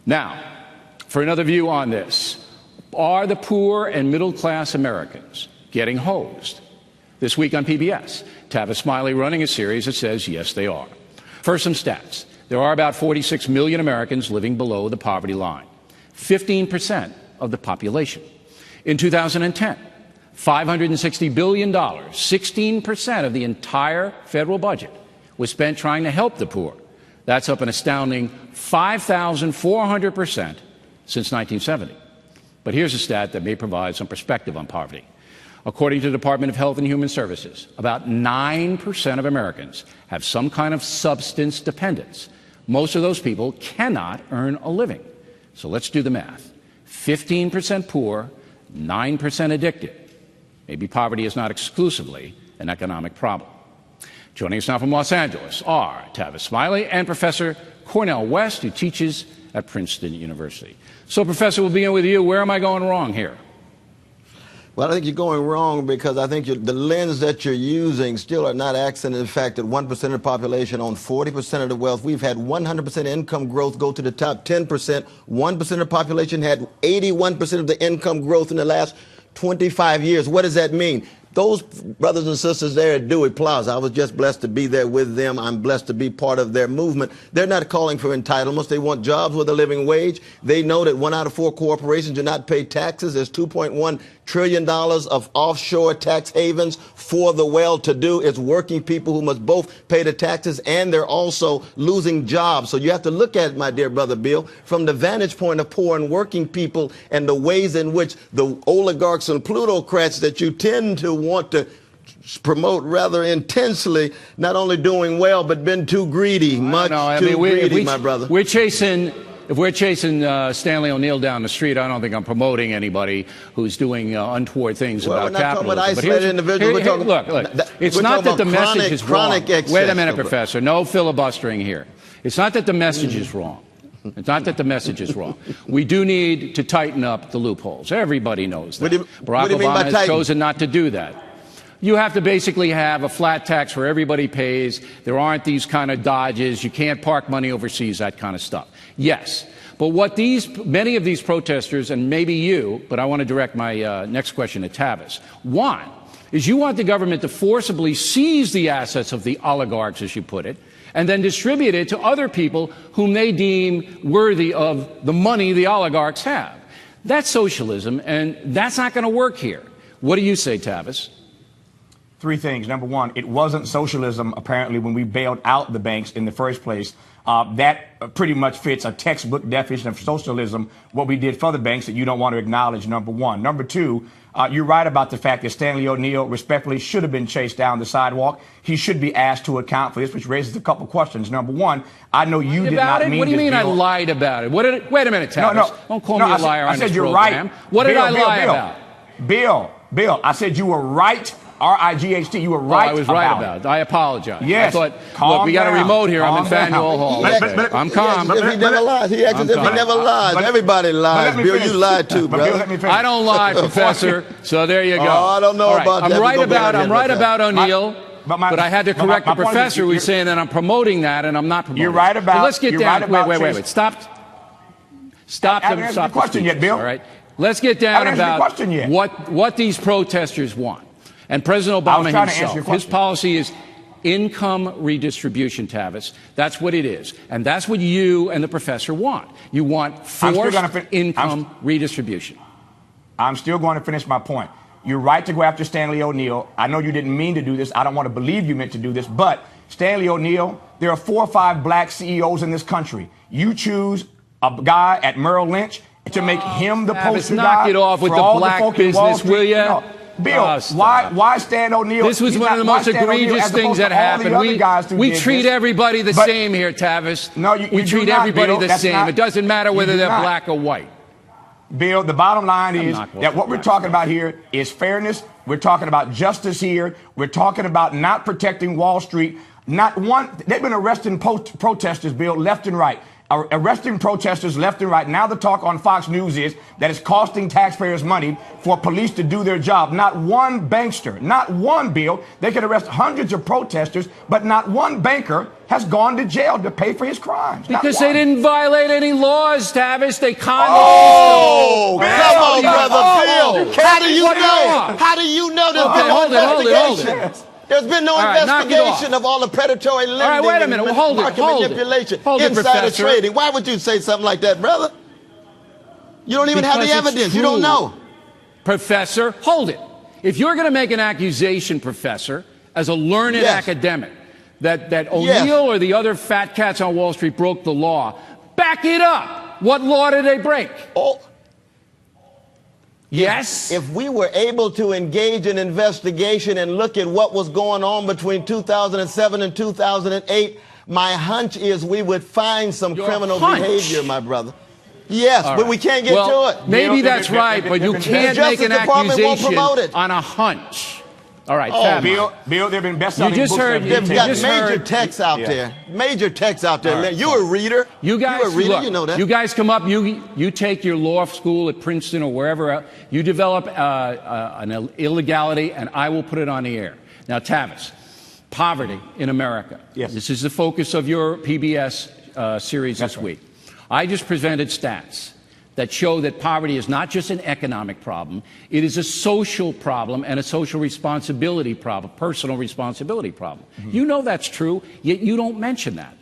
Now, for another view on this, are the poor and middle-class Americans getting hosed? This week on PBS, Ttavis Smiley running a series that says yes, they are. First, some stats. There are about 46 million Americans living below the poverty line, 15% of the population. In 2010, $560 billion, 16% of the entire federal budget, was spent trying to help the poor. That's up an astounding 5,400% since 1970. But here's a stat that may provide some perspective on poverty. According to the Department of Health and Human Services, about 9% of Americans have some kind of substance dependence. Most of those people cannot earn a living. So let's do the math. 15% poor, 9% addicted. Maybe poverty is not exclusively an economic problem. Joining us now from Los Angeles are Ttavis Smiley and Professor Cornel West, who teaches at Princeton University. So, Professor, we'll begin with you. Where am I going wrong here? Well, I think you're going wrong because I think the lens that you're using still are not accenting the fact that 1% of the population own 40% of the wealth. We've had 100% income growth go to the top 10%. 1% of the population had 81% of the income growth in the last 25 years. What does that mean? Those brothers and sisters there at Dewey Plaza, I was just blessed to be there with them. I'm blessed to be part of their movement. They're not calling for entitlements. They want jobs with a living wage. They know that 1 out of 4 corporations do not pay taxes. There's $2.1 trillion of offshore tax havens for the well-to-do. It's working people who must both pay the taxes, and they're also losing jobs. So you have to look at it, my dear brother Bill, from the vantage point of poor and working people and the ways in which the oligarchs and plutocrats that you tend to want to promote rather intensely, not only doing well, but been too greedy, greedy, my brother. If we're chasing Stanley O'Neill down the street, I don't think I'm promoting anybody who's doing untoward things about capitalism. We're not talking about isolated individuals. Look, it's not that the message is wrong. Wait a minute, Professor. No filibustering here. It's not that the message is wrong. It's not that the message is wrong. We do need to tighten up the loopholes. Everybody knows that. Barack Obama has chosen not to do that. You have to basically have a flat tax where everybody pays. There aren't these kind of dodges. You can't park money overseas, that kind of stuff. Yes. But what many of these protesters, and maybe you, but I want to direct my next question at Ttavis, want is you want the government to forcibly seize the assets of the oligarchs, as you put it, and then distribute it to other people whom they deem worthy of the money the oligarchs have. That's socialism, and that's not going to work here. What do you say, Ttavis? 3 things. Number 1, it wasn't socialism, apparently, when we bailed out the banks in the first place. That pretty much fits a textbook definition of socialism, what we did for the banks that you don't want to acknowledge, number 1. Number 2, you're right about the fact that Stanley O'Neill respectfully should have been chased down the sidewalk. He should be asked to account for this, which raises a couple questions. Number 1, I know you did not mean this. What do you mean I lied about it? Wait a minute, Ttavis. No. Don't call me a liar on this program. I said you're right. What did I lie about? Bill, I said you were right. R-I-G-H-T, you were right. I was right about it. I apologize. Yes. I thought, look, we got a remote here. I'm in Faneuil Hall. I'm calm. He never lies. He acts as if he never lies. Everybody lies. Bill, you lied too, brother. I don't lie, Professor. So there you go. Oh, I don't know about that. I'm right about O'Neill. But I had to correct the professor who's saying that I'm promoting that, and I'm not promoting it. You're right about. So let's get down. Wait. Stop the question yet, Bill. All right. Let's get down about what these protesters want. And President Obama himself, his policy is income redistribution, Ttavis. That's what it is. And that's what you and the professor want. You want forced income redistribution. I'm still going to finish my point. You're right to go after Stanley O'Neill. I know you didn't mean to do this. I don't want to believe you meant to do this. But Stanley O'Neill, there are 4 or 5 black CEOs in this country. You choose a guy at Merrill Lynch to make him the poster guy. Knock it off with the black business, will you? No. Bill, why Stan O'Neill? This was one of the most egregious things that happened. We treat everybody the same here, Ttavis. No, we treat everybody the same. It doesn't matter whether they're black or white. Bill, the bottom line is that what we're talking about here is fairness. We're talking about justice here. We're talking about not protecting Wall Street. Not one. They've been arresting protesters, Bill, left and right. arresting protesters left and right. Now the talk on Fox News is that it's costing taxpayers money for police to do their job. Not one bankster, not one, Bill. They could arrest hundreds of protesters, but not one banker has gone to jail to pay for his crimes. Because they didn't violate any laws, Ttavis. They conned come on, brother Bill. How do you know? How do you know there's been no investigation? There's been no investigation of all the predatory lending. All right, wait a minute. Market manipulation, insider trading. Why would you say something like that, brother? You don't even have the evidence. You don't know. Professor, hold it. If you're going to make an accusation, Professor, as a learned academic, that O'Neill or the other fat cats on Wall Street broke the law, back it up. What law did they break? Yes. If we were able to engage in investigation and look at what was going on between 2007 and 2008, my hunch is we would find some criminal behavior, my brother. Yes, but we can't get to it. Maybe that's right, but you can't make an accusation on a hunch. All right, Bill, there have been best-selling books. They've got major texts out there. Major texts out there. Right. You're a reader. You guys, you're a reader. Look, you know that. You guys come up. You take your law school at Princeton or wherever. You develop an illegality, and I will put it on the air. Now, Ttavis, poverty in America. Yes. This is the focus of your PBS series this week. I just presented stats that show that poverty is not just an economic problem, it is a social problem and a social responsibility problem, personal responsibility problem. You know that's true, yet you don't mention that.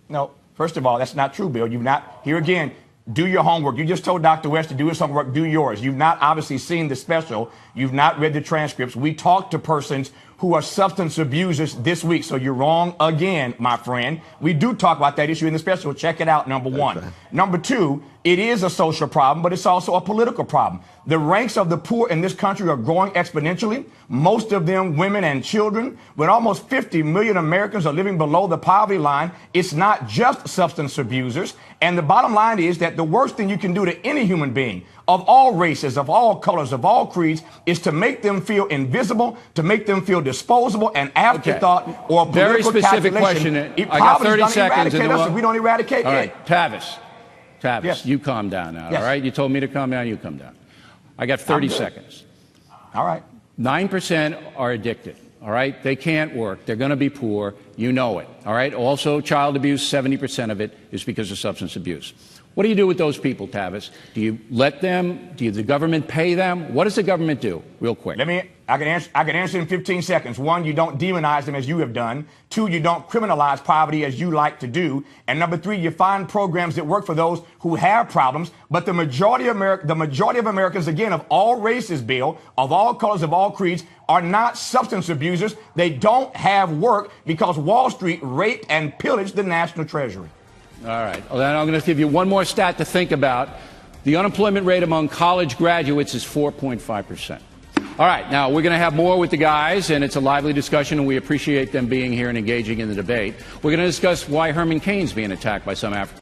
No, first of all, that's not true, Bill. You've not, here again, do your homework. You just told Dr. West to do his homework, do yours. You've not obviously seen the special. You've not read the transcripts. We talked to persons who are substance abusers this week. So you're wrong again, my friend. We do talk about that issue in the special. Check it out, number one. Right. Number two, it is a social problem, but it's also a political problem. The ranks of the poor in this country are growing exponentially, most of them women and children. When almost 50 million Americans are living below the poverty line, it's not just substance abusers. And the bottom line is that the worst thing you can do to any human being of all races, of all colors, of all creeds, is to make them feel invisible, to make them feel disposable, an afterthought, or a political very specific question. I got 30 seconds. We don't eradicate all right, Ttavis, yes. You calm down now, yes. all right? You told me to calm down, you calm down. I got 30 seconds. All right. 9% are addicted, all right? They can't work. They're going to be poor. You know it, all right? Also, child abuse, 70% of it is because of substance abuse. What do you do with those people, Ttavis? Do you let them? Do the government pay them? What does the government do? Real quick. I can answer in 15 seconds. One, you don't demonize them as you have done. Two, you don't criminalize poverty as you like to do. And number three, you find programs that work for those who have problems. But the majority of Americans, again, of all races, Bill, of all colors, of all creeds, are not substance abusers. They don't have work because Wall Street raped and pillaged the national treasury. All right. Well, then I'm going to give you one more stat to think about. The unemployment rate among college graduates is 4.5%. All right. Now, we're going to have more with the guys, and it's a lively discussion, and we appreciate them being here and engaging in the debate. We're going to discuss why Herman Cain's being attacked by some Africans.